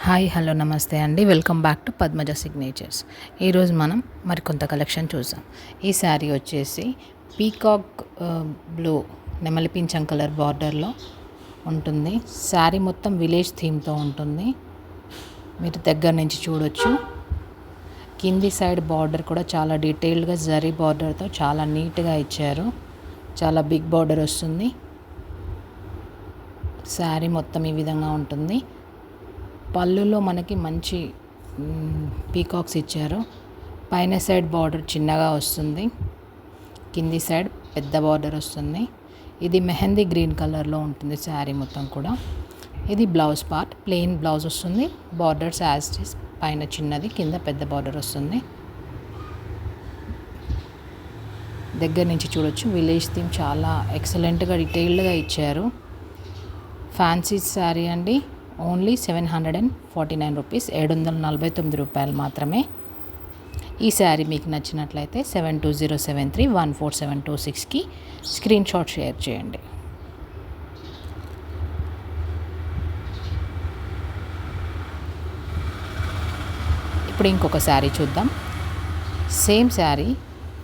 Hi hello నమస్తే అండి. Welcome back to Padmaja signatures. ఈరోజు మనం మరికొంత కలెక్షన్ చూసాం. ఈ శారీ వచ్చేసి పీకాక్ బ్లూ నెమలి పింఛం కలర్ బార్డర్లో ఉంటుంది. శారీ మొత్తం విలేజ్ థీమ్తో ఉంటుంది. మీరు దగ్గర నుంచి చూడొచ్చు. కింది సైడ్ బార్డర్ కూడా చాలా డీటెయిల్డ్గా జరీ బార్డర్తో చాలా నీట్గా ఇచ్చారు. చాలా బిగ్ బార్డర్ వస్తుంది. శారీ మొత్తం ఈ విధంగా ఉంటుంది. పళ్ళులో మనకి మంచి పీకాక్స్ ఇచ్చారు. పైన సైడ్ బార్డర్ చిన్నగా వస్తుంది, కింది సైడ్ పెద్ద బార్డర్ వస్తుంది. ఇది మెహందీ గ్రీన్ కలర్లో ఉంటుంది శారీ మొత్తం కూడా. ఇది బ్లౌజ్ పార్ట్, ప్లెయిన్ బ్లౌజ్ వస్తుంది. బార్డర్స్ యాజ్ ఇట్ ఈస్, పైన చిన్నది కింద పెద్ద బార్డర్ వస్తుంది. దగ్గర నుంచి చూడొచ్చు. విలేజ్ థీమ్ చాలా ఎక్సలెంట్గా డీటెయిల్డ్గా ఇచ్చారు. ఫ్యాన్సీ శారీ అండి. ఓన్లీ 749 రూపీస్, 749 రూపాయలు మాత్రమే. ఈ శారీ మీకు నచ్చినట్లయితే 7207314726కి స్క్రీన్ షాట్ షేర్ చేయండి. ఇప్పుడు ఇంకొక శారీ చూద్దాం. సేమ్ శారీ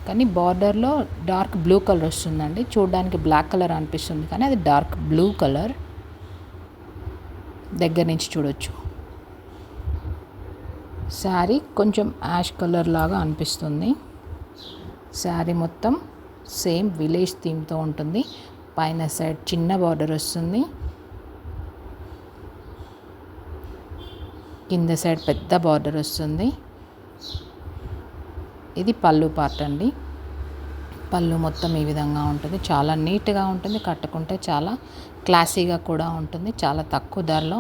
కానీ బార్డర్లో డార్క్ బ్లూ కలర్ వస్తుందండి. చూడడానికి బ్లాక్ కలర్ అనిపిస్తుంది కానీ అది డార్క్ బ్లూ కలర్. దగ్గర నుంచి చూడొచ్చు. శారీ కొంచెం యాష్ కలర్ లాగా అనిపిస్తుంది. శారీ మొత్తం సేమ్ విలేజ్ థీమ్తో ఉంటుంది. పైన సైడ్ చిన్న బార్డర్ వస్తుంది, కింద సైడ్ పెద్ద బార్డర్ వస్తుంది. ఇది పళ్ళు పార్ట్ అండి. పళ్ళు మొత్తం ఈ విధంగా ఉంటుంది. చాలా నీట్గా ఉంటుంది. కట్టుకుంటే చాలా క్లాసీగా కూడా ఉంటుంది. చాలా తక్కువ ధరలో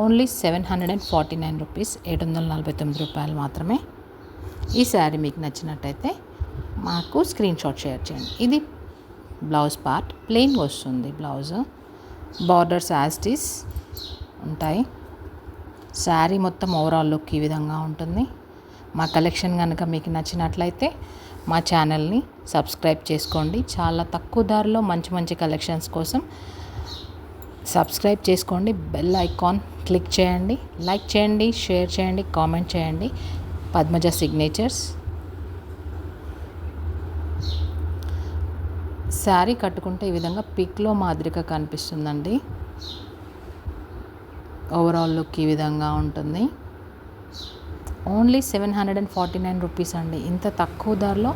ఓన్లీ 749 రూపీస్, 749 రూపాయలు మాత్రమే. ఈ శారీ మీకు నచ్చినట్టయితే మాకు స్క్రీన్ షాట్ షేర్ చేయండి. ఇది బ్లౌజ్ పార్ట్, ప్లెయిన్ వస్తుంది blouse. Borders as it is ఉంటాయి. శారీ మొత్తం ఓవరాల్ లుక్ ఈ విధంగా ఉంటుంది. మా కలెక్షన్ కనుక మీకు నచ్చినట్లయితే మా ఛానల్ని సబ్స్క్రైబ్ చేసుకోండి. చాలా తక్కువ ధరలో మంచి మంచి కలెక్షన్స్ కోసం సబ్స్క్రైబ్ చేసుకోండి. బెల్ ఐకాన్ క్లిక్ చేయండి. లైక్ చేయండి, షేర్ చేయండి, కామెంట్ చేయండి. పద్మజ సిగ్నేచర్స్. శారీ కట్టుకుంటే ఈ విధంగా పిక్లో మాదిరిగా కనిపిస్తుందండి. ఓవరాల్ లుక్ ఈ విధంగా ఉంటుంది. ఓన్లీ 749 రూపీస్ అండి. ఇంత తక్కువ ధరలో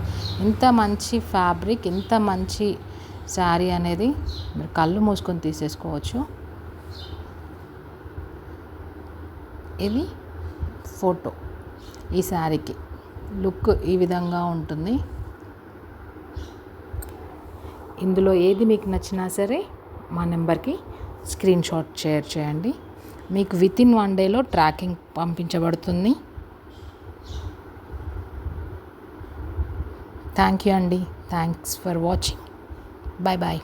ఇంత మంచి ఫ్యాబ్రిక్, ఇంత మంచి శారీ అనేది మీరు కళ్ళు మూసుకొని తీసేసుకోవచ్చు. ఇది ఫోటో. ఈ శారీకి లుక్ ఈ విధంగా ఉంటుంది. ఇందులో ఏది మీకు నచ్చినా సరే మా నెంబర్కి స్క్రీన్ షాట్ షేర్ చేయండి. మీకు వితిన్ 1 డేలో ట్రాకింగ్ పంపించబడుతుంది. థ్యాంక్ యూ అండి. Thanks for watching. Bye bye.